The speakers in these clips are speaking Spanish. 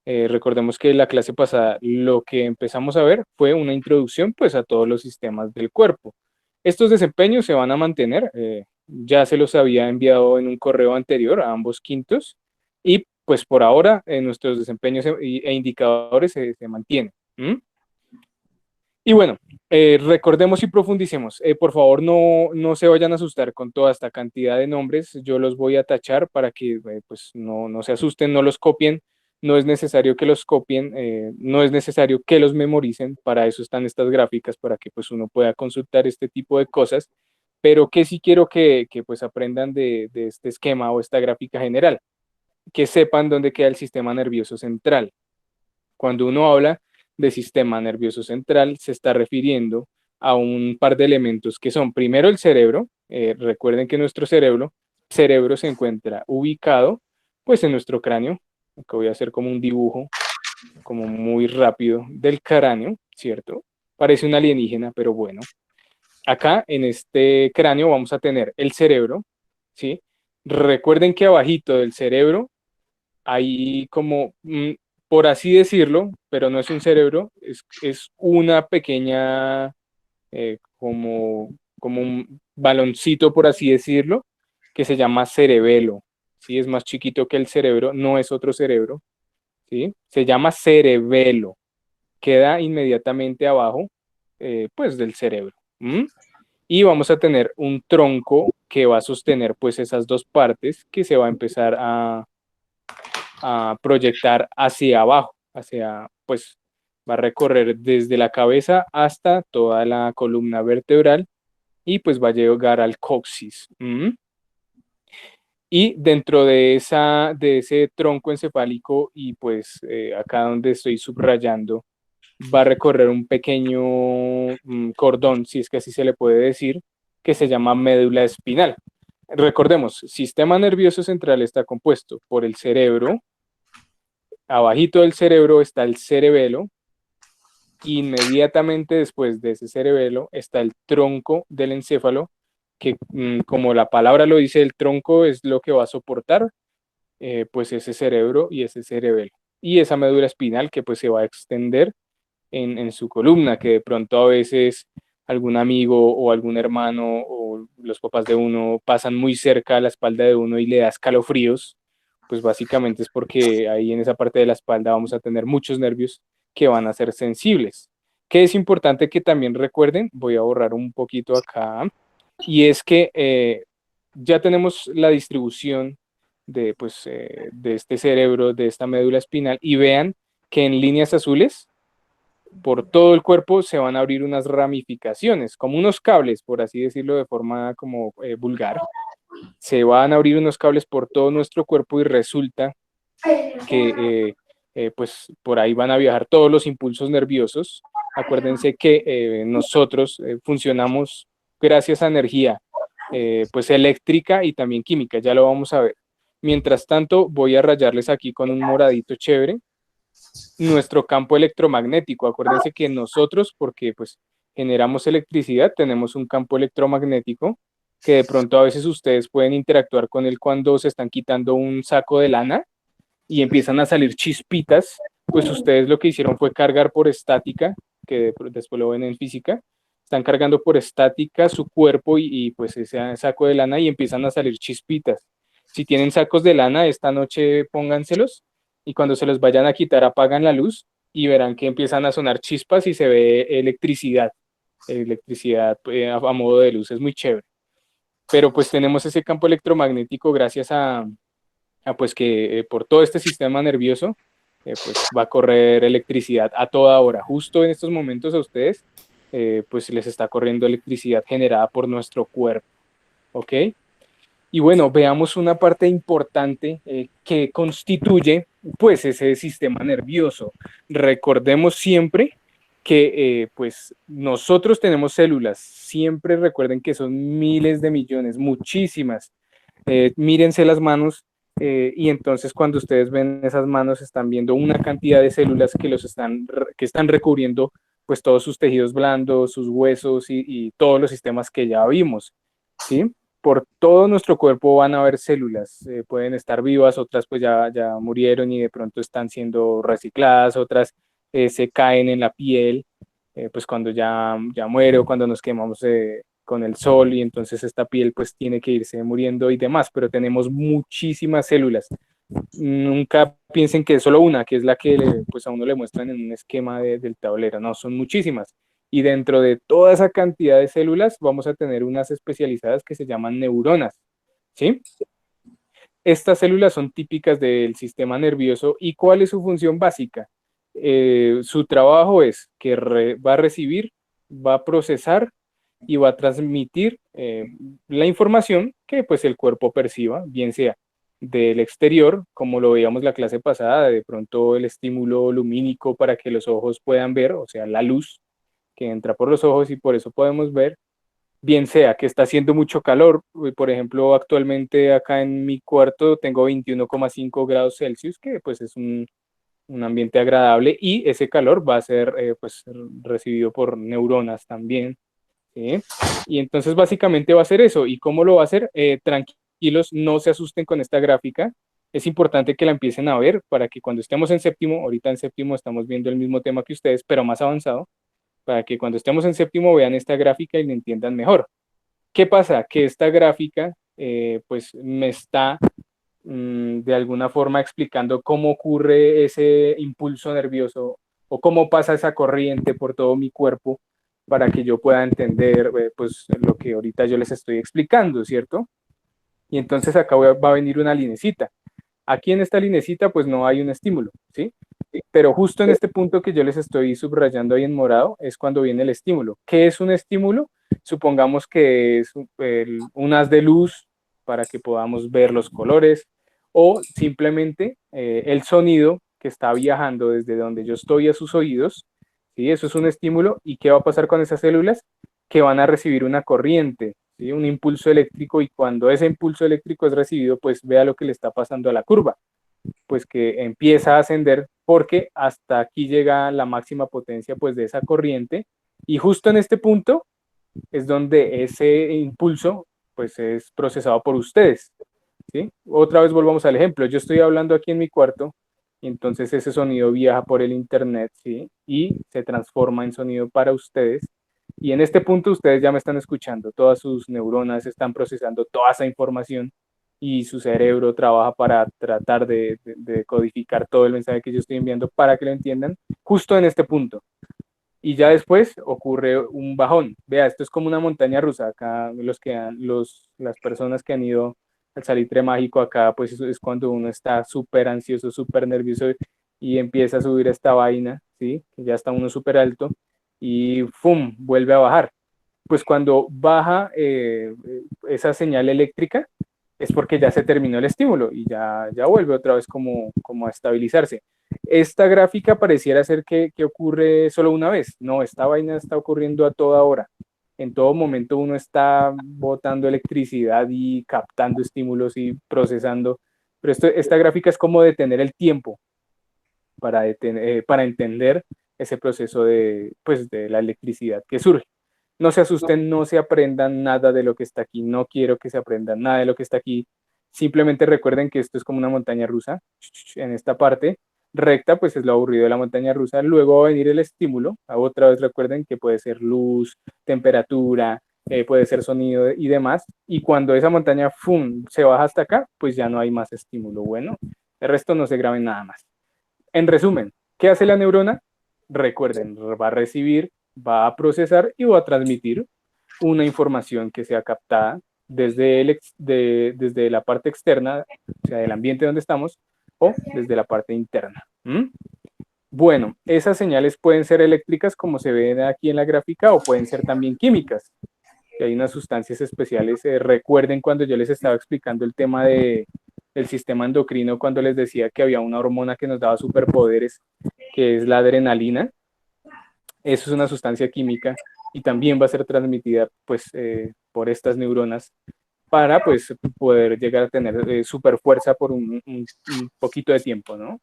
Recordemos que la clase pasada lo que empezamos a ver fue una introducción pues a todos los sistemas del cuerpo. Estos desempeños se van a mantener, ya se los había enviado en un correo anterior a ambos quintos y pues por ahora nuestros desempeños e indicadores se mantienen. ¿Mm? Y bueno, recordemos y profundicemos. Por favor, no se vayan a asustar con toda esta cantidad de nombres. Yo los voy a tachar para que pues no se asusten, no los copien. No es necesario que los copien, no es necesario que los memoricen. Para eso están estas gráficas, para que pues uno pueda consultar este tipo de cosas. Pero que sí quiero que pues aprendan de este esquema o esta gráfica general, que sepan dónde queda el sistema nervioso central. Cuando uno habla de sistema nervioso central, se está refiriendo a un par de elementos que son primero el cerebro. Recuerden que nuestro cerebro se encuentra ubicado pues en nuestro cráneo. Acá voy a hacer como un dibujo como muy rápido del cráneo, ¿cierto? Parece un alienígena, pero bueno. Acá en este cráneo vamos a tener el cerebro, ¿sí? Recuerden que abajito del cerebro hay como, por así decirlo, pero no es un cerebro, es una pequeña, como un baloncito, por así decirlo, que se llama cerebelo. ¿Sí? Es más chiquito que el cerebro, no es otro cerebro, ¿sí? Se llama cerebelo, queda inmediatamente abajo, pues, del cerebro. ¿Mm? Y vamos a tener un tronco que va a sostener, pues, esas dos partes que se va a empezar a proyectar hacia abajo, pues va a recorrer desde la cabeza hasta toda la columna vertebral y pues va a llegar al coxis. Y dentro de ese tronco encefálico y pues acá donde estoy subrayando, va a recorrer un pequeño cordón, si es que así se le puede decir, que se llama médula espinal. Recordemos, sistema nervioso central está compuesto por el cerebro. Abajito del cerebro está el cerebelo. Inmediatamente después de ese cerebelo está el tronco del encéfalo, que como la palabra lo dice, el tronco es lo que va a soportar pues ese cerebro y ese cerebelo. Y esa médula espinal que pues se va a extender en su columna, que de pronto a veces algún amigo o algún hermano o los papás de uno pasan muy cerca a la espalda de uno y le da escalofríos, pues básicamente es porque ahí en esa parte de la espalda vamos a tener muchos nervios que van a ser sensibles. Que es importante que también recuerden, voy a borrar un poquito acá, y es que ya tenemos la distribución de este cerebro, de esta médula espinal, y vean que en líneas azules por todo el cuerpo se van a abrir unas ramificaciones, como unos cables, por así decirlo de forma como vulgar. Se van a abrir unos cables por todo nuestro cuerpo y resulta que pues por ahí van a viajar todos los impulsos nerviosos. Acuérdense que nosotros funcionamos gracias a energía pues eléctrica y también química, ya lo vamos a ver. Mientras tanto, voy a rayarles aquí con un moradito chévere nuestro campo electromagnético. Acuérdense que nosotros, porque pues generamos electricidad, tenemos un campo electromagnético que de pronto a veces ustedes pueden interactuar con él cuando se están quitando un saco de lana y empiezan a salir chispitas, pues ustedes lo que hicieron fue cargar por estática, que después lo ven en física, están cargando por estática su cuerpo y pues ese saco de lana y empiezan a salir chispitas. Si tienen sacos de lana, esta noche pónganselos y cuando se los vayan a quitar apagan la luz y verán que empiezan a sonar chispas y se ve electricidad a modo de luz, es muy chévere. Pero pues tenemos ese campo electromagnético gracias a pues que por todo este sistema nervioso pues va a correr electricidad a toda hora. Justo en estos momentos a ustedes pues les está corriendo electricidad generada por nuestro cuerpo, ¿ok? Y bueno, veamos una parte importante que constituye pues ese sistema nervioso. Recordemos siempre que pues nosotros tenemos células, siempre recuerden que son miles de millones, muchísimas. Mírense las manos y entonces cuando ustedes ven esas manos están viendo una cantidad de células que están recubriendo pues todos sus tejidos blandos, sus huesos y todos los sistemas que ya vimos, ¿sí? por todo nuestro cuerpo van a haber células, pueden estar vivas, otras pues ya murieron y de pronto están siendo recicladas, otras se caen en la piel, pues cuando ya muere o cuando nos quemamos con el sol y entonces esta piel pues tiene que irse muriendo y demás, pero tenemos muchísimas células. Nunca piensen que es solo una, que es la que pues a uno le muestran en un esquema del tablero, no, son muchísimas. Y dentro de toda esa cantidad de células vamos a tener unas especializadas que se llaman neuronas, ¿sí? Estas células son típicas del sistema nervioso y ¿cuál es su función básica? Su trabajo es que va a recibir, va a procesar y va a transmitir la información que pues el cuerpo perciba, bien sea del exterior, como lo veíamos la clase pasada, de pronto el estímulo lumínico para que los ojos puedan ver, o sea, la luz que entra por los ojos y por eso podemos ver, bien sea que está haciendo mucho calor, por ejemplo, actualmente acá en mi cuarto tengo 21,5 grados Celsius, que pues es un ambiente agradable y ese calor va a ser pues recibido por neuronas también, ¿sí? Y entonces básicamente va a ser eso. ¿Y cómo lo va a hacer? Tranquilos, no se asusten con esta gráfica. Es importante que la empiecen a ver para que cuando estemos en séptimo, ahorita en séptimo estamos viendo el mismo tema que ustedes, pero más avanzado, para que cuando estemos en séptimo vean esta gráfica y la entiendan mejor. ¿Qué pasa? Que esta gráfica pues me está de alguna forma explicando cómo ocurre ese impulso nervioso o cómo pasa esa corriente por todo mi cuerpo para que yo pueda entender pues lo que ahorita yo les estoy explicando, ¿cierto? Y entonces acá va a venir una linecita. Aquí en esta linecita pues no hay un estímulo, ¿sí? Pero justo en este punto que yo les estoy subrayando ahí en morado es cuando viene el estímulo. ¿Qué es un estímulo? Supongamos que es un haz de luz para que podamos ver los colores o simplemente el sonido que está viajando desde donde yo estoy a sus oídos. ¿Sí? Eso es un estímulo. ¿Y qué va a pasar con esas células? Que van a recibir una corriente, ¿sí? Un impulso eléctrico y cuando ese impulso eléctrico es recibido, pues vea lo que le está pasando a la curva, pues que empieza a ascender porque hasta aquí llega la máxima potencia pues de esa corriente y justo en este punto es donde ese impulso pues es procesado por ustedes, ¿sí? Otra vez volvamos al ejemplo, yo estoy hablando aquí en mi cuarto y entonces ese sonido viaja por el internet, ¿sí? Y se transforma en sonido para ustedes y en este punto ustedes ya me están escuchando, todas sus neuronas están procesando toda esa información y su cerebro trabaja para tratar de codificar todo el mensaje que yo estoy enviando para que lo entiendan justo en este punto. Y ya después ocurre un bajón. Vea, esto es como una montaña rusa. Acá las personas que han ido al Salitre Mágico acá, pues eso es cuando uno está súper ansioso, súper nervioso y empieza a subir esta vaina, ¿sí? Que ya está uno súper alto y ¡fum! Vuelve a bajar. Pues cuando baja esa señal eléctrica es porque ya se terminó el estímulo y ya vuelve otra vez como a estabilizarse. Esta gráfica pareciera ser que ocurre solo una vez. No, esta vaina está ocurriendo a toda hora. En todo momento uno está botando electricidad y captando estímulos y procesando. Pero esta gráfica es como detener el tiempo para entender ese proceso pues, de la electricidad que surge. No se asusten, no se aprendan nada de lo que está aquí. No quiero que se aprendan nada de lo que está aquí. Simplemente recuerden que esto es como una montaña rusa. En esta parte recta, pues es lo aburrido de la montaña rusa. Luego va a venir el estímulo. Otra vez recuerden que puede ser luz, temperatura, puede ser sonido y demás. Y cuando esa montaña ¡fum! Se baja hasta acá, pues ya no hay más estímulo. Bueno, el resto no se graben nada más. En resumen, ¿qué hace la neurona? Recuerden, va a recibir, va a procesar y va a transmitir una información que sea captada desde la parte externa, o sea, del ambiente donde estamos, o desde la parte interna. ¿Mm? Bueno, esas señales pueden ser eléctricas, como se ven aquí en la gráfica, o pueden ser también químicas. Que hay unas sustancias especiales. Recuerden cuando yo les estaba explicando el tema del sistema endocrino, cuando les decía que había una hormona que nos daba superpoderes, que es la adrenalina. Eso es una sustancia química y también va a ser transmitida pues, por estas neuronas para pues, poder llegar a tener super fuerza por un poquito de tiempo, ¿no?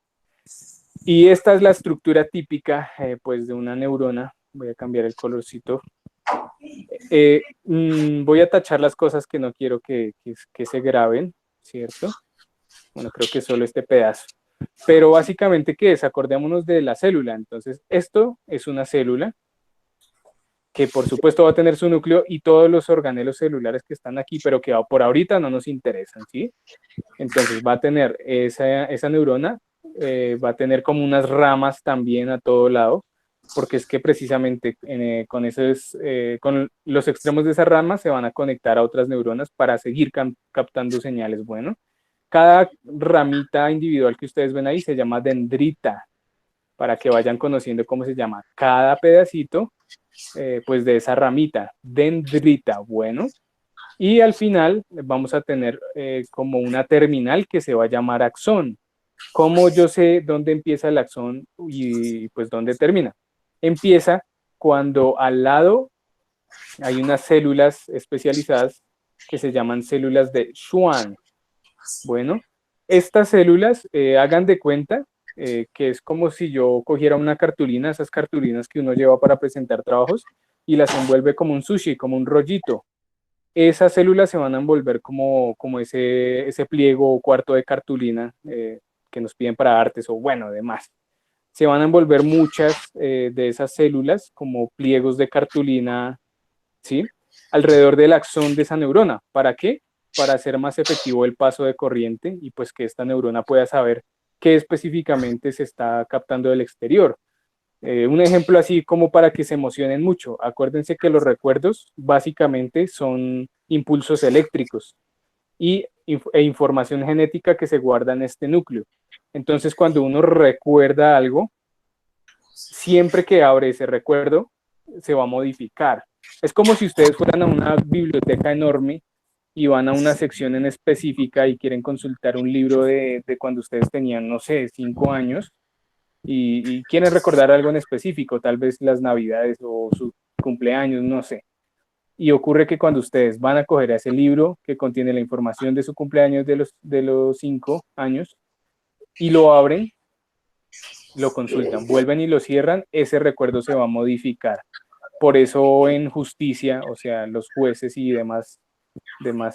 Y esta es la estructura típica pues, de una neurona. Voy a cambiar el colorcito Voy a tachar las cosas que no quiero que se graben, ¿cierto? Bueno, creo que solo este pedazo. Pero básicamente, ¿qué es? Acordémonos de la célula. Entonces, esto es una célula que por supuesto va a tener su núcleo y todos los organelos celulares que están aquí, pero que por ahorita no nos interesan, ¿sí? Entonces va a tener esa neurona, va a tener como unas ramas también a todo lado, porque es que precisamente con los extremos de esas ramas se van a conectar a otras neuronas para seguir captando señales. Bueno, cada ramita individual que ustedes ven ahí se llama dendrita, para que vayan conociendo cómo se llama cada pedacito pues de esa ramita, dendrita. Bueno, y al final vamos a tener como una terminal que se va a llamar axón. ¿Cómo yo sé dónde empieza el axón y pues dónde termina? Empieza cuando al lado hay unas células especializadas que se llaman células de Schwann. Bueno, estas células, hagan de cuenta que es como si yo cogiera una cartulina, esas cartulinas que uno lleva para presentar trabajos, y las envuelve como un sushi, como un rollito. Esas células se van a envolver como ese pliego o cuarto de cartulina que nos piden para artes o bueno, demás. Se van a envolver muchas de esas células como pliegos de cartulina, ¿sí? Alrededor del axón de esa neurona. ¿Para qué? Para hacer más efectivo el paso de corriente y pues que esta neurona pueda saber qué específicamente se está captando del exterior. Un ejemplo así como para que se emocionen mucho. Acuérdense que los recuerdos básicamente son impulsos eléctricos e información genética que se guarda en este núcleo. Entonces, cuando uno recuerda algo, siempre que abre ese recuerdo, se va a modificar. Es como si ustedes fueran a una biblioteca enorme y van a una sección en específica y quieren consultar un libro de cuando ustedes tenían, no sé, 5 años y quieren recordar algo en específico, tal vez las navidades o su cumpleaños, no sé. Y ocurre que cuando ustedes van a coger a ese libro que contiene la información de su cumpleaños de los 5 años y lo abren, lo consultan, vuelven y lo cierran, ese recuerdo se va a modificar. Por eso en justicia, o sea, los jueces y demás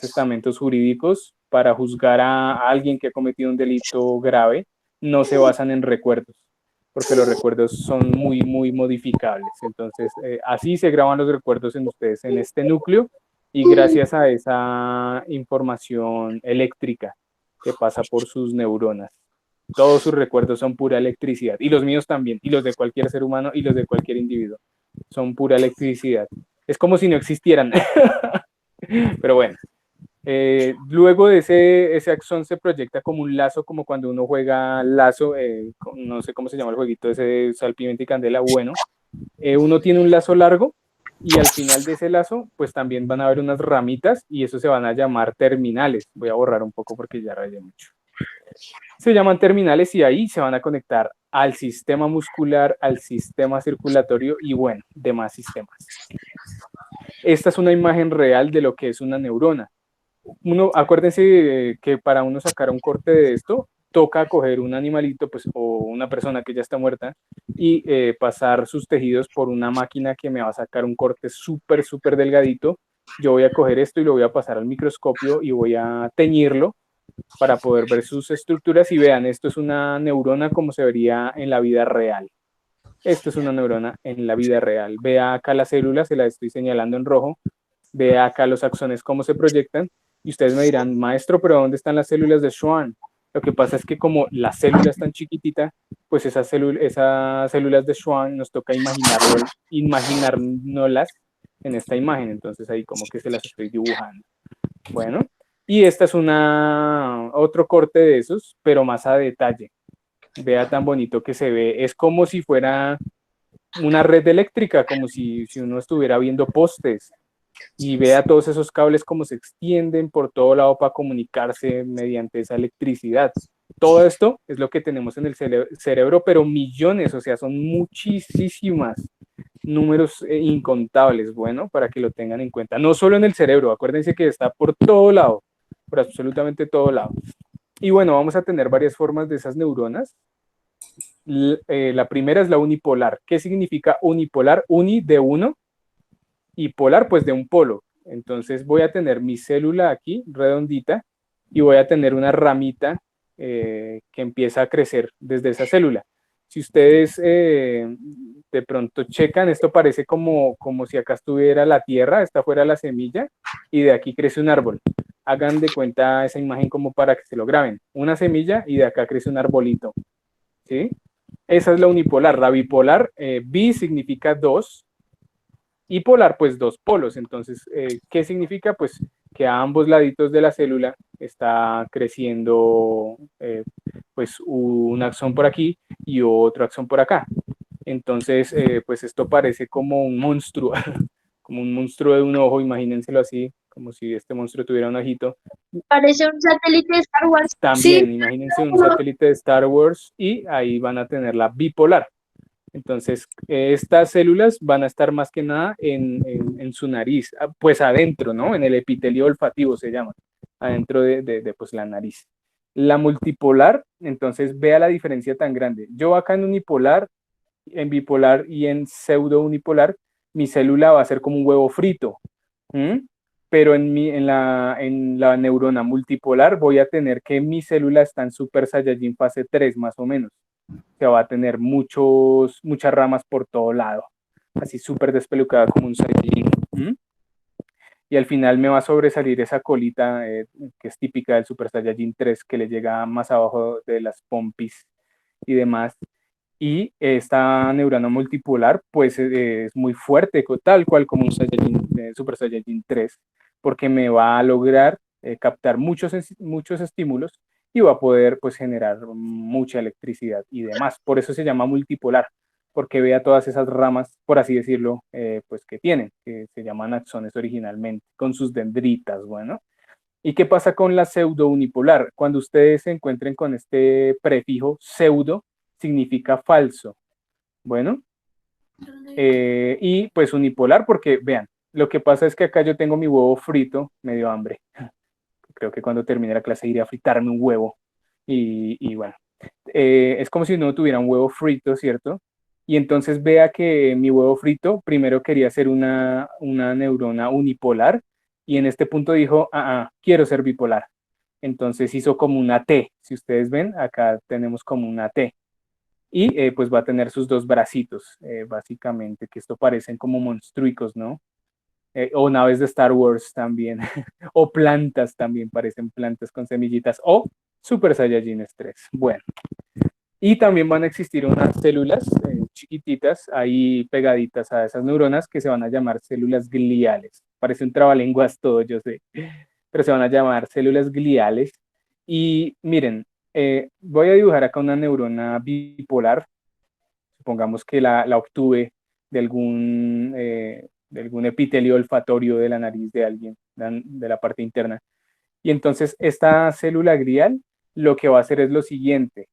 estamentos jurídicos, para juzgar a alguien que ha cometido un delito grave, no se basan en recuerdos, porque los recuerdos son muy, muy modificables. Entonces, así se graban los recuerdos en ustedes, en este núcleo, y gracias a esa información eléctrica que pasa por sus neuronas. Todos sus recuerdos son pura electricidad, y los míos también, y los de cualquier ser humano, y los de cualquier individuo. Son pura electricidad. Es como si no existieran. Pero bueno, luego de ese axón se proyecta como un lazo, como cuando uno juega lazo, no sé cómo se llama el jueguito ese de sal, pimienta y candela. Bueno, uno tiene un lazo largo y al final de ese lazo, pues también van a haber unas ramitas y eso se van a llamar terminales. Voy a borrar un poco porque ya rayé mucho. Se llaman terminales y ahí se van a conectar al sistema muscular, al sistema circulatorio y bueno, demás sistemas. Esta es una imagen real de lo que es una neurona. Acuérdense que para uno sacar un corte de esto, toca coger un animalito pues, o una persona que ya está muerta y pasar sus tejidos por una máquina que me va a sacar un corte súper, súper delgadito. Yo voy a coger esto y lo voy a pasar al microscopio y voy a teñirlo para poder ver sus estructuras y vean, esto es una neurona como se vería en la vida real. Esto es una neurona en la vida real. Vea acá las células, se las estoy señalando en rojo. Vea acá los axones cómo se proyectan. Y ustedes me dirán, maestro, pero ¿dónde están las células de Schwann? Lo que pasa es que como la célula es tan chiquitita, pues esas células de Schwann nos toca imaginárnoslas en esta imagen. Entonces ahí como que se las estoy dibujando. Bueno, y esta es otro corte de esos, pero más a detalle. Vea tan bonito que se ve. Es como si fuera una red eléctrica, como si uno estuviera viendo postes y vea todos esos cables como se extienden por todo lado para comunicarse mediante esa electricidad. Todo esto es lo que tenemos en el cerebro, pero millones, o sea, son muchísimas números incontables, bueno, para que lo tengan en cuenta. No solo en el cerebro, acuérdense que está por todo lado, por absolutamente todo lado. Y bueno, vamos a tener varias formas de esas neuronas. La primera es la unipolar. ¿Qué significa unipolar? Uni de uno y polar, pues de un polo. Entonces voy a tener mi célula aquí, redondita, y voy a tener una ramita que empieza a crecer desde esa célula. Si ustedes de pronto checan, esto parece como si acá estuviera la tierra, esta fuera la semilla, y de aquí crece un árbol. Hagan de cuenta esa imagen como para que se lo graben. Una semilla y de acá crece un arbolito. ¿Sí? Esa es la unipolar. La bipolar, bi significa dos, y polar, pues dos polos. Entonces, ¿qué significa? Pues que a ambos laditos de la célula está creciendo pues un axón por aquí y otro axón por acá. Entonces, pues esto parece como un monstruo, como un monstruo de un ojo, imagínenselo así, como si este monstruo tuviera un ojito. Parece un satélite de Star Wars. Sí, También, imagínense un satélite de Star Wars y ahí van a tener la bipolar. Entonces, estas células van a estar más que nada en su nariz, pues adentro, ¿no? En el epitelio olfativo se llama, adentro pues, la nariz. La multipolar, entonces vea la diferencia tan grande. Yo acá en unipolar, en bipolar y en pseudo unipolar, mi célula va a ser como un huevo frito. ¿Mm? Pero en la neurona multipolar voy a tener que mi célula está en Super Saiyajin fase 3 más o menos, que va a tener muchas ramas por todo lado, así súper despelucada como un Saiyajin. ¿Mm? Y al final me va a sobresalir esa colita que es típica del Super Saiyajin 3, que le llega más abajo de las pompis y demás. Y esta neurona multipolar, pues es muy fuerte, tal cual como un Saiyajin, Super Saiyajin 3, porque me va a lograr captar muchos estímulos y va a poder pues generar mucha electricidad y demás. Por eso se llama multipolar, porque vea todas esas ramas, por así decirlo, pues que tienen, que se llaman axones originalmente, con sus dendritas, bueno. ¿Y qué pasa con la pseudo unipolar? Cuando ustedes se encuentren con este prefijo pseudo, significa falso. Bueno, y pues unipolar, porque vean, lo que pasa es que acá yo tengo mi huevo frito, medio hambre. Creo que cuando termine la clase iré a fritarme un huevo. Y bueno, es como si no tuviera un huevo frito, ¿cierto? Y entonces vea que mi huevo frito primero quería ser una neurona unipolar y en este punto dijo, quiero ser bipolar. Entonces hizo como una T. Si ustedes ven, acá tenemos como una T. Y pues va a tener sus dos bracitos, básicamente, que esto parecen como monstruicos, ¿no? O naves de Star Wars también, o plantas también, parecen plantas con semillitas, o Super Saiyajin 3. Bueno, y también van a existir unas células chiquititas ahí pegaditas a esas neuronas que se van a llamar células gliales. Parece un trabalenguas todo, yo sé, pero se van a llamar células gliales. Y miren, voy a dibujar acá una neurona bipolar. Supongamos que la obtuve de algún epitelio olfatorio de la nariz de alguien, de la parte interna. Y entonces esta célula glial lo que va a hacer es lo siguiente.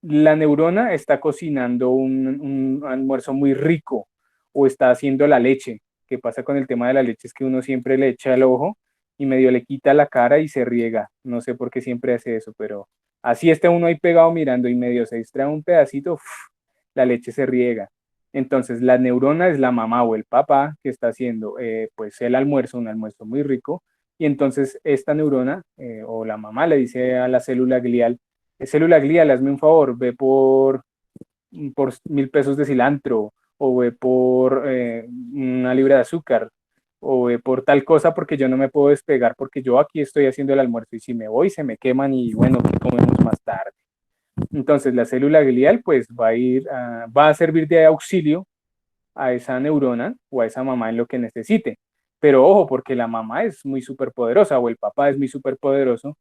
La neurona está cocinando un almuerzo muy rico o está haciendo la leche. ¿Qué pasa con el tema de la leche? Es que uno siempre le echa el ojo y medio le quita la cara y se riega. No sé por qué siempre hace eso, pero así está uno ahí pegado mirando y medio se distrae un pedacito, uf, la leche se riega. Entonces la neurona es la mamá o el papá que está haciendo pues el almuerzo, un almuerzo muy rico. Y entonces esta neurona o la mamá le dice a la célula glial, célula glial, hazme un favor, ve por 1.000 pesos de cilantro, o ve por una libra de azúcar, o ve por tal cosa porque yo no me puedo despegar porque yo aquí estoy haciendo el almuerzo y si me voy se me queman y bueno, ¿qué comemos más tarde? Entonces la célula glial pues va a servir de auxilio a esa neurona o a esa mamá en lo que necesite. Pero ojo, porque la mamá es muy superpoderosa o el papá es muy superpoderoso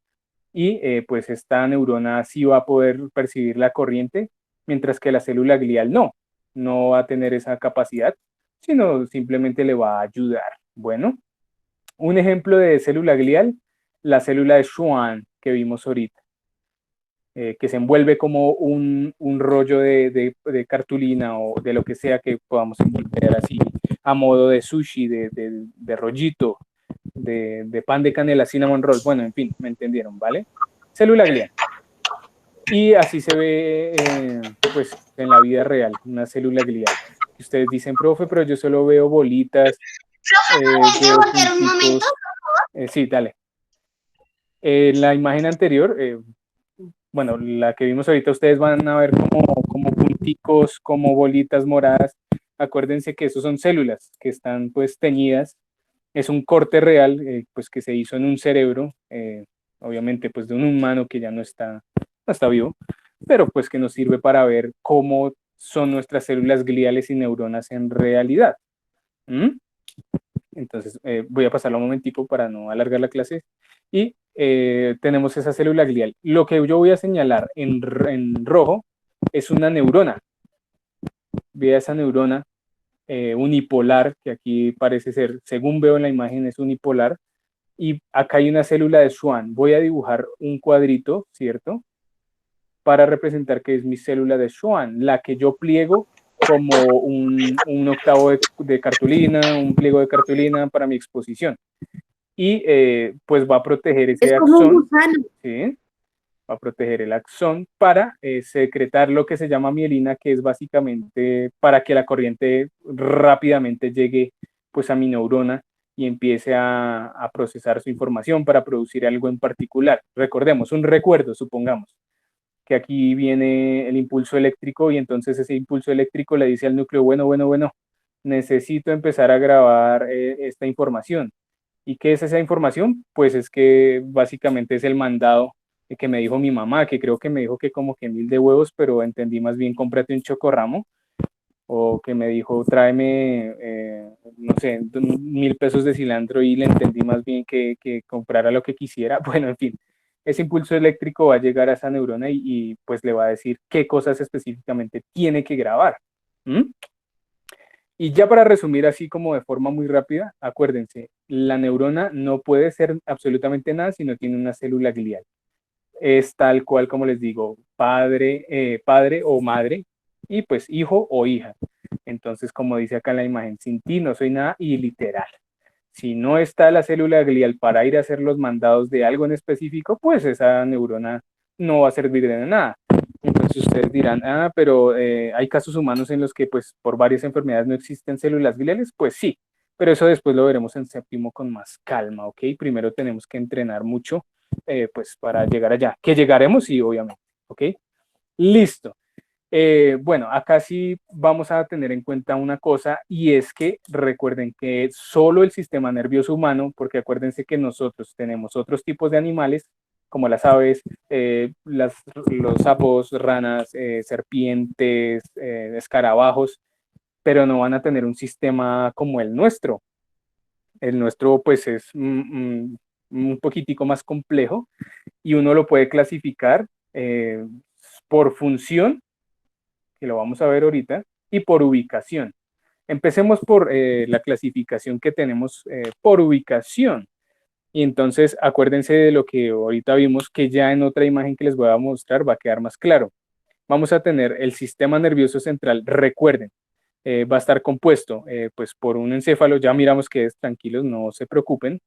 y pues esta neurona sí va a poder percibir la corriente, mientras que la célula glial no va a tener esa capacidad, sino simplemente le va a ayudar. Bueno, un ejemplo de célula glial, la célula de Schwann que vimos ahorita, que se envuelve como un rollo de cartulina o de lo que sea que podamos envolver así a modo de sushi, de rollito, de pan de canela, cinnamon roll, bueno, en fin, me entendieron, ¿vale? Célula glial. Y así se ve, pues, en la vida real, una célula glial. Ustedes dicen, profe, pero yo solo veo bolitas. de ¿Puede otros voltear un momento? tipos. Sí, dale. La imagen anterior, bueno, la que vimos ahorita, ustedes van a ver como punticos, como bolitas moradas. Acuérdense que esos son células que están pues teñidas. Es un corte real, pues que se hizo en un cerebro, obviamente pues de un humano que ya no está vivo, pero pues que nos sirve para ver cómo son nuestras células gliales y neuronas en realidad. ¿Mm? Entonces, voy a pasarlo un momentico para no alargar la clase. Y tenemos esa célula glial. Lo que yo voy a señalar en rojo es una neurona. Vea esa neurona unipolar, que aquí parece ser, según veo en la imagen, es unipolar. Y acá hay una célula de Schwann. Voy a dibujar un cuadrito, ¿cierto? Para representar que es mi célula de Schwann, la que yo pliego como un octavo de cartulina, un pliego de cartulina para mi exposición. Y pues va a proteger Es ese como un axón, gusano. ¿sí? Va a proteger el axón para secretar lo que se llama mielina, que es básicamente para que la corriente rápidamente llegue pues a mi neurona y empiece a procesar su información para producir algo en particular. Recordemos, un recuerdo, supongamos que aquí viene el impulso eléctrico y entonces ese impulso eléctrico le dice al núcleo, bueno, necesito empezar a grabar esta información. ¿Y qué es esa información? Pues es que básicamente es el mandado que me dijo mi mamá, que creo que me dijo que como que 1000 de huevos, pero entendí más bien cómprate un chocorramo, o que me dijo tráeme, no sé, 1000 pesos de cilantro y le entendí más bien que comprara lo que quisiera. Bueno, en fin, ese impulso eléctrico va a llegar a esa neurona y pues le va a decir qué cosas específicamente tiene que grabar. ¿Mm? Y ya para resumir así como de forma muy rápida, acuérdense, la neurona no puede ser absolutamente nada si no tiene una célula glial. Es tal cual como les digo, padre o madre, y pues hijo o hija. Entonces, como dice acá en la imagen, sin ti no soy nada y literal. Si no está la célula glial para ir a hacer los mandados de algo en específico, pues esa neurona no va a servir de nada. Entonces ustedes dirán, pero hay casos humanos en los que pues por varias enfermedades no existen células gliales, pues sí, pero eso después lo veremos en séptimo con más calma, ¿ok? Primero tenemos que entrenar mucho pues para llegar allá, que llegaremos sí, obviamente, ¿ok? Listo. Bueno, acá sí vamos a tener en cuenta una cosa y es que recuerden que solo el sistema nervioso humano, porque acuérdense que nosotros tenemos otros tipos de animales, como las aves, los sapos, ranas, serpientes, escarabajos, pero no van a tener un sistema como el nuestro. El nuestro pues es un poquitico más complejo y uno lo puede clasificar por función, que lo vamos a ver ahorita, y por ubicación. Empecemos por la clasificación que tenemos por ubicación. Y entonces acuérdense de lo que ahorita vimos, que ya en otra imagen que les voy a mostrar va a quedar más claro. Vamos a tener el sistema nervioso central, recuerden, va a estar compuesto pues por un encéfalo, ya miramos que es, tranquilos, no se preocupen,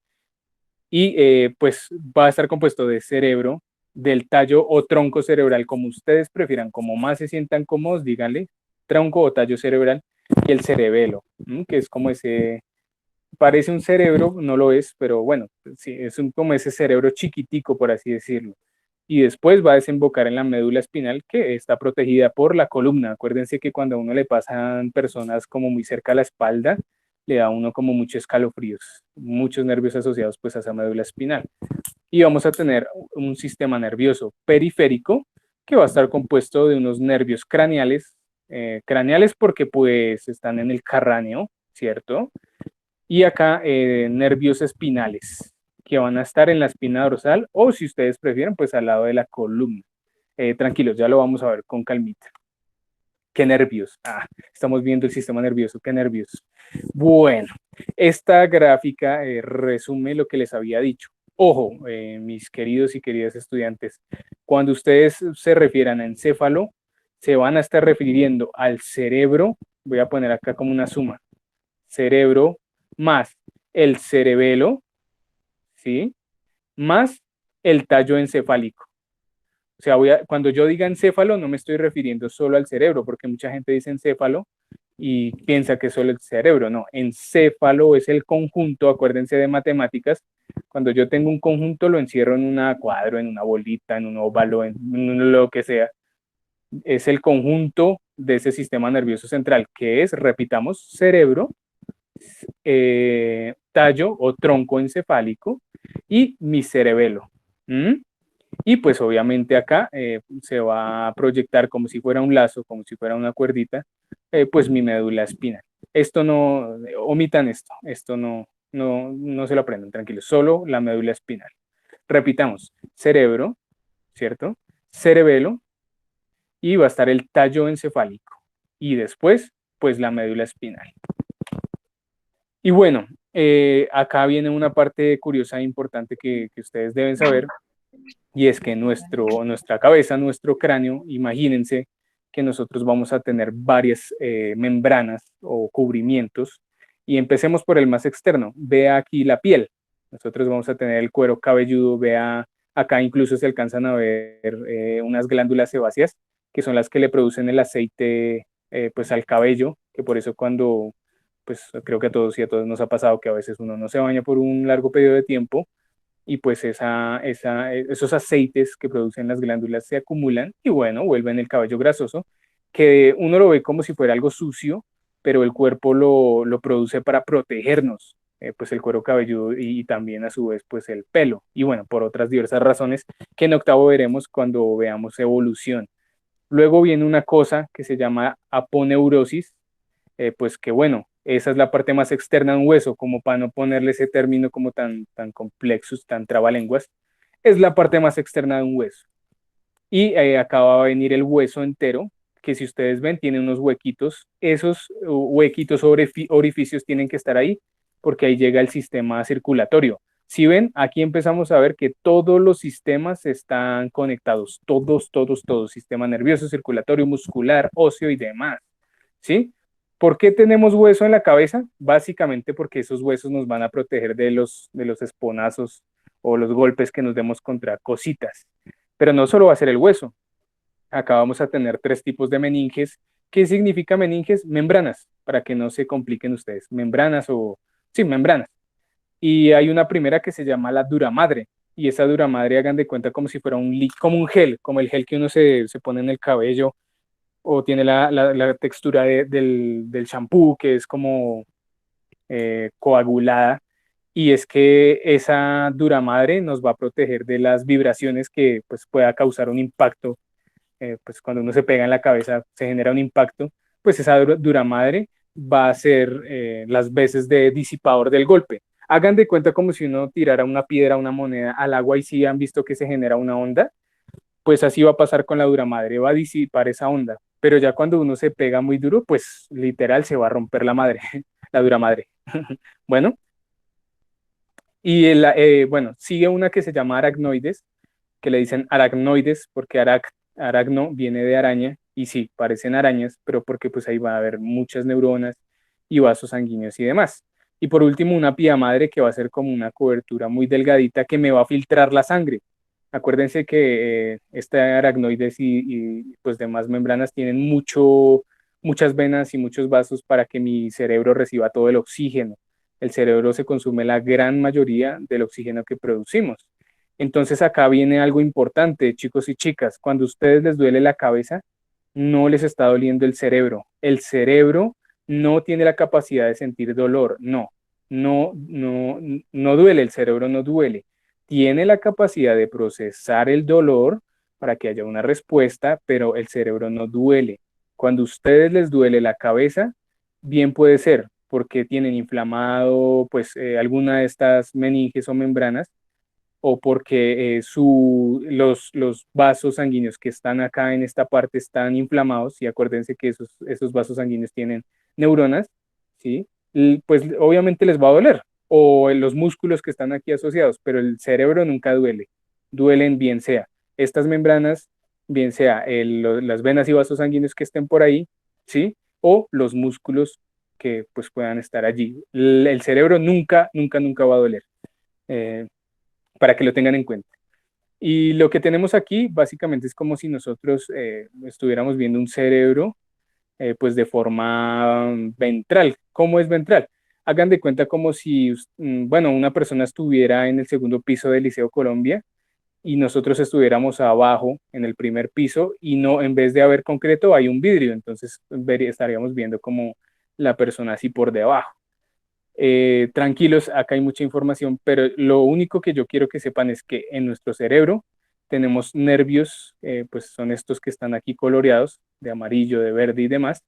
y pues va a estar compuesto de cerebro, del tallo o tronco cerebral, como ustedes prefieran, como más se sientan cómodos, díganle, tronco o tallo cerebral, y el cerebelo, que es como ese, parece un cerebro, no lo es, pero bueno, sí, es como ese cerebro chiquitico, por así decirlo. Y después va a desembocar en la médula espinal, que está protegida por la columna. Acuérdense que cuando a uno le pasan personas como muy cerca a la espalda, le da a uno como muchos escalofríos, muchos nervios asociados pues a esa médula espinal. Y vamos a tener un sistema nervioso periférico que va a estar compuesto de unos nervios craneales porque pues están en el cráneo, ¿cierto? Y acá nervios espinales que van a estar en la espina dorsal o si ustedes prefieren pues al lado de la columna. Tranquilos, ya lo vamos a ver con calmita. ¿Qué nervios? Estamos viendo el sistema nervioso. ¿Qué nervios? Bueno, esta gráfica resume lo que les había dicho. Ojo, mis queridos y queridas estudiantes, cuando ustedes se refieran a encéfalo, se van a estar refiriendo al cerebro, voy a poner acá como una suma, cerebro más el cerebelo, ¿sí? Más el tallo encefálico. O sea, cuando yo diga encéfalo, no me estoy refiriendo solo al cerebro, porque mucha gente dice encéfalo y piensa que es solo el cerebro. No, encéfalo es el conjunto, acuérdense de matemáticas. Cuando yo tengo un conjunto lo encierro en una cuadro, en una bolita, en un óvalo, en lo que sea. Es el conjunto de ese sistema nervioso central, que es, repitamos, cerebro, tallo o tronco encefálico y mi cerebelo. ¿Mm? Y pues obviamente acá se va a proyectar como si fuera un lazo, como si fuera una cuerdita, pues mi médula espinal. Esto no, omitan esto no se lo aprendan, tranquilos, solo la médula espinal. Repitamos, cerebro, ¿cierto? Cerebelo y va a estar el tallo encefálico. Y después, pues la médula espinal. Y bueno, acá viene una parte curiosa e importante que ustedes deben saber, y es que nuestra cabeza, nuestro cráneo, imagínense que nosotros vamos a tener varias membranas o cubrimientos, y empecemos por el más externo. Vea aquí la piel. Nosotros vamos a tener el cuero cabelludo, vea acá incluso se alcanzan a ver unas glándulas sebáceas, que son las que le producen el aceite pues al cabello, que por eso cuando, pues creo que a todos y a todos nos ha pasado que a veces uno no se baña por un largo periodo de tiempo, y pues esos aceites que producen las glándulas se acumulan y bueno, vuelven el cabello grasoso, que uno lo ve como si fuera algo sucio, pero el cuerpo lo produce para protegernos, pues el cuero cabelludo y también a su vez pues el pelo. Y bueno, por otras diversas razones que en octavo veremos cuando veamos evolución. Luego viene una cosa que se llama aponeurosis, pues que bueno, esa es la parte más externa de un hueso, como para no ponerle ese término como tan complejo, tan trabalenguas, es la parte más externa de un hueso. Y acá va a venir el hueso entero, que si ustedes ven tiene unos huequitos, esos huequitos o orificios tienen que estar ahí, porque ahí llega el sistema circulatorio. Si ven, aquí empezamos a ver que todos los sistemas están conectados, todos, sistema nervioso, circulatorio, muscular, óseo y demás, ¿sí? ¿Por qué tenemos hueso en la cabeza? Básicamente porque esos huesos nos van a proteger de los esponazos o los golpes que nos demos contra cositas. Pero no solo va a ser el hueso. Acá vamos a tener 3 tipos de meninges. ¿Qué significa meninges? Membranas, para que no se compliquen ustedes. Membranas o... Sí, membranas. Y hay una primera que se llama la duramadre. Y esa duramadre, hagan de cuenta como si fuera como un gel, como el gel que uno se pone en el cabello o tiene la textura del shampoo, que es como coagulada. Y es que esa duramadre nos va a proteger de las vibraciones que pues, pueda causar un impacto. Pues cuando uno se pega en la cabeza se genera un impacto, pues esa duramadre va a ser las veces de disipador del golpe. Hagan de cuenta como si uno tirara una piedra, una moneda al agua y si han visto que se genera una onda, pues así va a pasar con la duramadre, va a disipar esa onda. Pero ya cuando uno se pega muy duro, pues literal se va a romper la madre, la duramadre. Bueno, y bueno, sigue una que se llama aracnoides, que le dicen aracnoides porque aracno viene de araña, y sí, parecen arañas, pero porque pues ahí va a haber muchas neuronas y vasos sanguíneos y demás. Y por último, una pía madre que va a ser como una cobertura muy delgadita que me va a filtrar la sangre. Acuérdense que esta aracnoides pues demás membranas tienen muchas venas y muchos vasos para que mi cerebro reciba todo el oxígeno. El cerebro se consume la gran mayoría del oxígeno que producimos. Entonces acá viene algo importante, chicos y chicas. Cuando a ustedes les duele la cabeza, no les está doliendo el cerebro. El cerebro no tiene la capacidad de sentir dolor. No duele, el cerebro no duele. Tiene la capacidad de procesar el dolor para que haya una respuesta, pero el cerebro no duele. Cuando a ustedes les duele la cabeza, bien puede ser porque tienen inflamado pues alguna de estas meninges o membranas, o porque los vasos sanguíneos que están acá en esta parte están inflamados, y acuérdense que esos vasos sanguíneos tienen neuronas, ¿sí? Pues obviamente les va a doler, o en los músculos que están aquí asociados, pero el cerebro nunca duele, duelen bien sea estas membranas, bien sea las venas y vasos sanguíneos que estén por ahí, ¿sí? O los músculos que pues puedan estar allí. El cerebro nunca va a doler. Eh, para que lo tengan en cuenta. Y lo que tenemos aquí básicamente es como si nosotros estuviéramos viendo un cerebro pues de forma ventral. ¿Cómo es ventral? Hagan de cuenta como si, bueno, una persona estuviera en el segundo piso del Liceo Colombia y nosotros estuviéramos abajo en el primer piso y no, en vez de haber concreto, hay un vidrio, entonces estaríamos viendo como la persona así por debajo. Tranquilos, acá hay mucha información, pero lo único que yo quiero que sepan es que en nuestro cerebro tenemos nervios, pues son estos que están aquí coloreados, de amarillo, de verde y demás,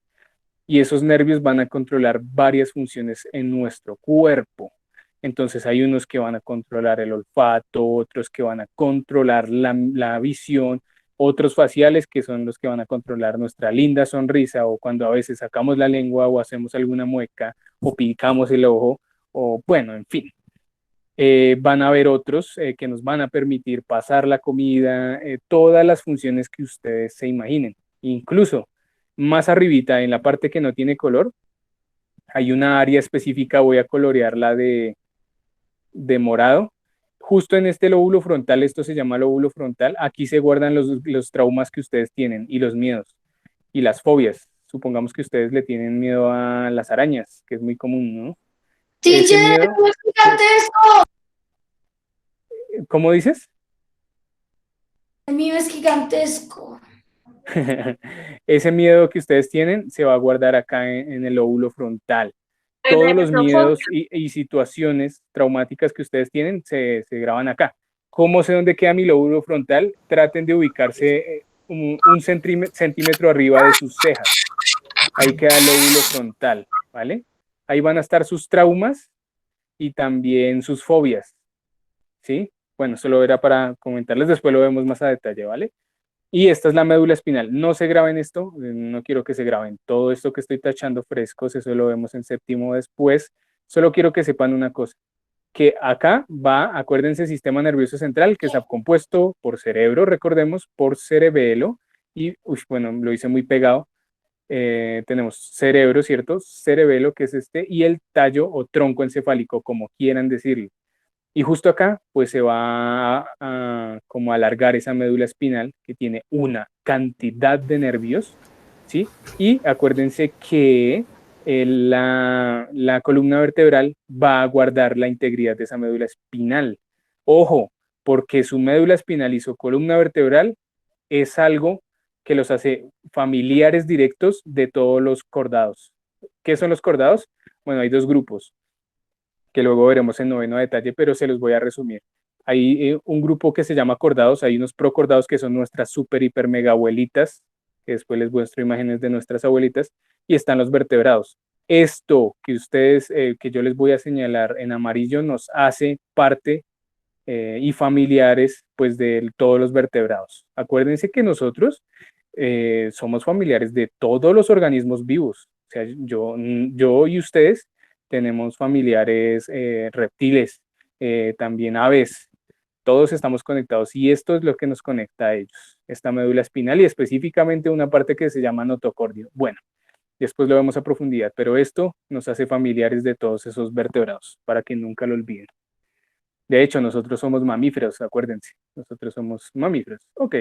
y esos nervios van a controlar varias funciones en nuestro cuerpo. Entonces hay unos que van a controlar el olfato, otros que van a controlar la visión, otros faciales que son los que van a controlar nuestra linda sonrisa o cuando a veces sacamos la lengua o hacemos alguna mueca o picamos el ojo o bueno, en fin. Van a haber otros que nos van a permitir pasar la comida, todas las funciones que ustedes se imaginen. Incluso más arribita, en la parte que no tiene color, hay una área específica, voy a colorearla de morado. Justo en este lóbulo frontal, esto se llama lóbulo frontal, aquí se guardan los traumas que ustedes tienen y los miedos y las fobias. Supongamos que ustedes le tienen miedo a las arañas, que es muy común, ¿no? Ese Teacher, miedo, es gigantesco. ¿cómo dices? El mío es gigantesco. Ese miedo que ustedes tienen se va a guardar acá en el lóbulo frontal. Todos los Electrofobia. miedos y situaciones traumáticas que ustedes tienen se graban acá. ¿Cómo sé dónde queda mi lóbulo frontal? Traten de ubicarse un centímetro arriba de sus cejas. Ahí queda el lóbulo frontal, ¿vale? Ahí van a estar sus traumas y también sus fobias, ¿sí? Bueno, solo era para comentarles, después lo vemos más a detalle, ¿vale? Y esta es la médula espinal. No se graben esto, no quiero que se graben todo esto que estoy tachando frescos, eso lo vemos en séptimo después. Solo quiero que sepan una cosa, que acá va, acuérdense, sistema nervioso central, que está compuesto por cerebro, recordemos, por cerebelo, y, bueno, lo hice muy pegado. Tenemos cerebro, ¿cierto? Cerebelo, que es este, y el tallo o tronco encefálico, como quieran decirlo. Y justo acá, pues se va como a alargar esa médula espinal que tiene una cantidad de nervios, ¿sí? Y acuérdense que la columna vertebral va a guardar la integridad de esa médula espinal. Ojo, porque su médula espinal y su columna vertebral es algo que los hace familiares directos de todos los cordados. ¿Qué son los cordados? Bueno, hay dos grupos que luego veremos en noveno a detalle, pero se los voy a resumir. Hay un grupo que se llama cordados, hay unos procordados que son nuestras super, hiper, mega abuelitas, que después les muestro imágenes de nuestras abuelitas, y están los vertebrados. Esto que ustedes, que yo les voy a señalar en amarillo, nos hace parte y familiares, pues, de todos los vertebrados. Acuérdense que nosotros somos familiares de todos los organismos vivos. O sea, yo y ustedes tenemos familiares reptiles, también aves, todos estamos conectados y esto es lo que nos conecta a ellos, esta médula espinal y específicamente una parte que se llama notocordio. Bueno, después lo vemos a profundidad, pero esto nos hace familiares de todos esos vertebrados, para que nunca lo olviden. De hecho, nosotros somos mamíferos, acuérdense, nosotros somos mamíferos. Ok.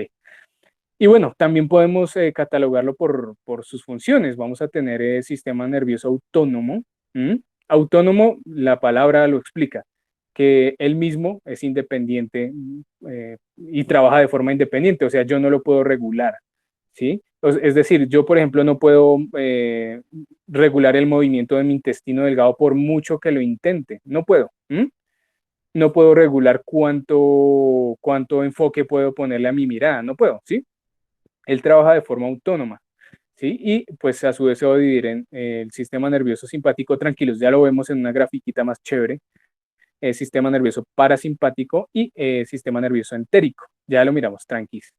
Y bueno, también podemos catalogarlo por sus funciones. Vamos a tener sistema nervioso autónomo. ¿Mm? Autónomo, la palabra lo explica, que él mismo es independiente y trabaja de forma independiente, o sea, yo no lo puedo regular, ¿sí? Es decir, yo, por ejemplo, no puedo regular el movimiento de mi intestino delgado por mucho que lo intente, no puedo. No puedo regular cuánto enfoque puedo ponerle a mi mirada, no puedo, ¿sí? Él trabaja de forma autónoma, ¿sí? Y pues a su vez se va a dividir en el sistema nervioso simpático, tranquilos, ya lo vemos en una grafiquita más chévere, el sistema nervioso parasimpático y sistema nervioso entérico, ya lo miramos, tranquilos.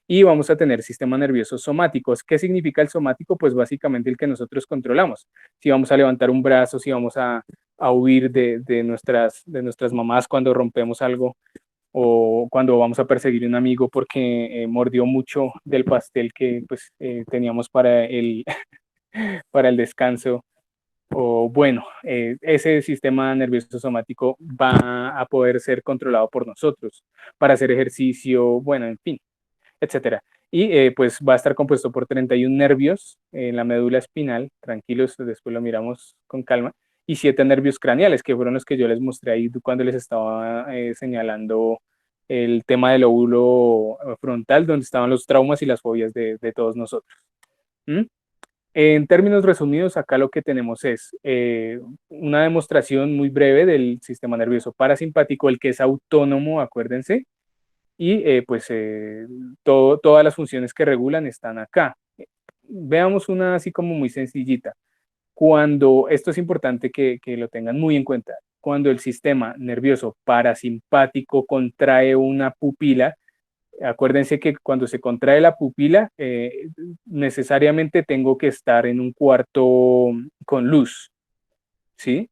Y vamos a tener sistema nervioso somático. ¿Qué significa el somático? Pues básicamente el que nosotros controlamos. Si vamos a levantar un brazo, si vamos a huir de nuestras mamás cuando rompemos algo, o cuando vamos a perseguir a un amigo porque mordió mucho del pastel que pues teníamos para el descanso. O bueno, ese sistema nervioso somático va a poder ser controlado por nosotros para hacer ejercicio, bueno, en fin, etcétera. y pues va a estar compuesto por 31 nervios en la médula espinal, tranquilos, después lo miramos con calma, y 7 nervios craneales, que fueron los que yo les mostré ahí cuando les estaba señalando el tema del lóbulo frontal, donde estaban los traumas y las fobias de todos nosotros. ¿Mm? En términos resumidos, acá lo que tenemos es una demostración muy breve del sistema nervioso parasimpático, el que es autónomo, acuérdense, y pues todas las funciones que regulan están acá. Veamos una así como muy sencillita. Cuando, esto es importante que lo tengan muy en cuenta, cuando el sistema nervioso parasimpático contrae una pupila, acuérdense que cuando se contrae la pupila, necesariamente tengo que estar en un cuarto con luz, ¿sí?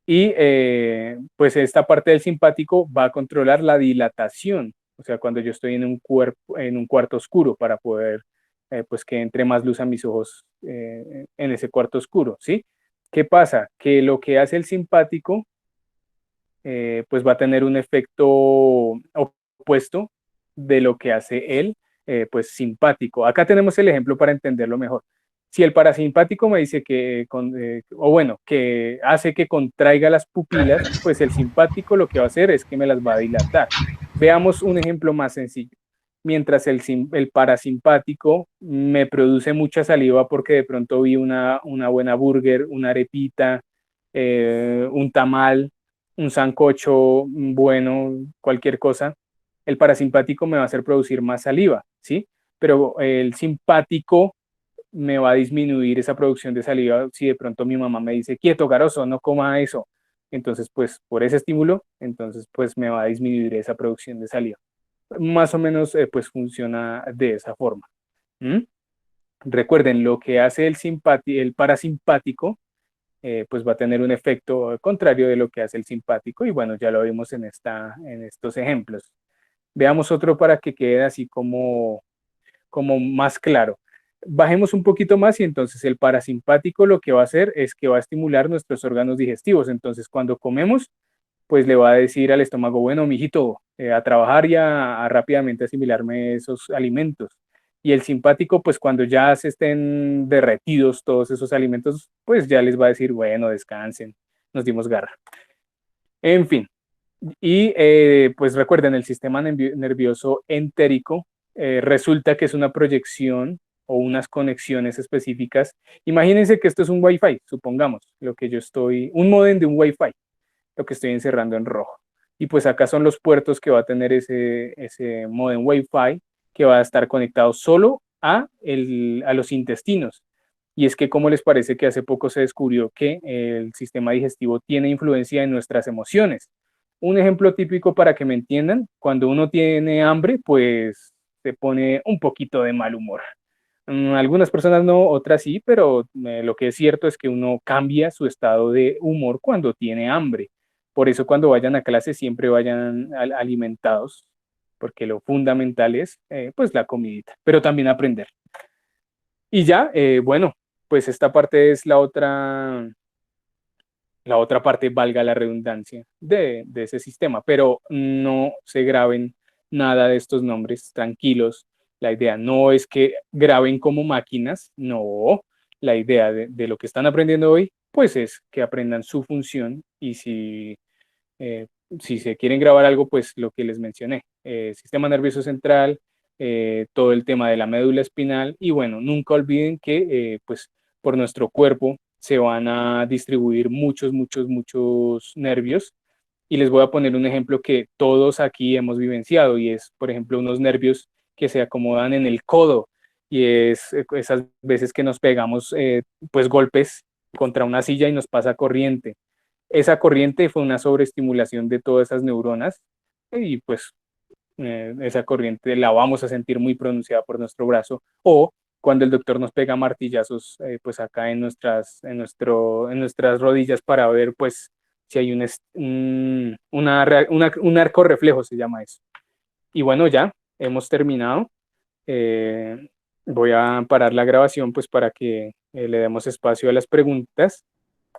Y pues esta parte del simpático va a controlar la dilatación, o sea, cuando yo estoy en un cuarto oscuro para poder, pues que entre más luz a mis ojos en ese cuarto oscuro, ¿sí? ¿Qué pasa? Que lo que hace el simpático, pues va a tener un efecto opuesto de lo que hace el, pues simpático. Acá tenemos el ejemplo para entenderlo mejor. Si el parasimpático me dice o bueno, que hace que contraiga las pupilas, pues el simpático lo que va a hacer es que me las va a dilatar. Veamos un ejemplo más sencillo. Mientras el parasimpático me produce mucha saliva porque de pronto vi una buena burger, una arepita, un tamal, un sancocho bueno, cualquier cosa, el parasimpático me va a hacer producir más saliva, ¿sí? Pero el simpático me va a disminuir esa producción de saliva si de pronto mi mamá me dice, quieto, garoso, no coma eso. Entonces, pues por ese estímulo, entonces pues me va a disminuir esa producción de saliva. Más o menos pues funciona de esa forma. ¿Mm? Recuerden, lo que hace el parasimpático pues va a tener un efecto contrario de lo que hace el simpático y bueno, ya lo vimos en estos ejemplos. Veamos otro para que quede así como más claro. Bajemos un poquito más y entonces el parasimpático lo que va a hacer es que va a estimular nuestros órganos digestivos. Entonces cuando comemos, pues le va a decir al estómago, bueno, mijito, a trabajar y a rápidamente asimilarme esos alimentos. Y el simpático, pues cuando ya se estén derretidos todos esos alimentos, pues ya les va a decir, bueno, descansen, nos dimos garra. En fin, y pues recuerden, el sistema nervioso entérico resulta que es una proyección o unas conexiones específicas. Imagínense que esto es un Wi-Fi, supongamos, un modem de un Wi-Fi, lo que estoy encerrando en rojo. Y pues acá son los puertos que va a tener ese modem Wi-Fi que va a estar conectado solo a los intestinos. Y es que, ¿cómo les parece que hace poco se descubrió que el sistema digestivo tiene influencia en nuestras emociones? Un ejemplo típico para que me entiendan, cuando uno tiene hambre, pues se pone un poquito de mal humor. Algunas personas no, otras sí, pero lo que es cierto es que uno cambia su estado de humor cuando tiene hambre. Por eso cuando vayan a clase siempre vayan alimentados, porque lo fundamental es pues la comidita, pero también aprender. Y ya, bueno, pues esta parte es la otra parte, valga la redundancia, de ese sistema, pero no se graben nada de estos nombres, tranquilos. La idea no es que graben como máquinas, no. La idea de lo que están aprendiendo hoy, pues es que aprendan su función y eh, si se quieren grabar algo, pues lo que les mencioné, sistema nervioso central, todo el tema de la médula espinal y bueno, nunca olviden que pues por nuestro cuerpo se van a distribuir muchos nervios y les voy a poner un ejemplo que todos aquí hemos vivenciado y es, por ejemplo, unos nervios que se acomodan en el codo y es esas veces que nos pegamos pues golpes contra una silla y nos pasa corriente. Esa corriente fue una sobreestimulación de todas esas neuronas y pues esa corriente la vamos a sentir muy pronunciada por nuestro brazo o cuando el doctor nos pega martillazos pues acá en nuestras rodillas para ver pues si hay un arco reflejo, se llama eso. Y bueno, ya hemos terminado. Eh, Voy a parar la grabación pues para que le demos espacio a las preguntas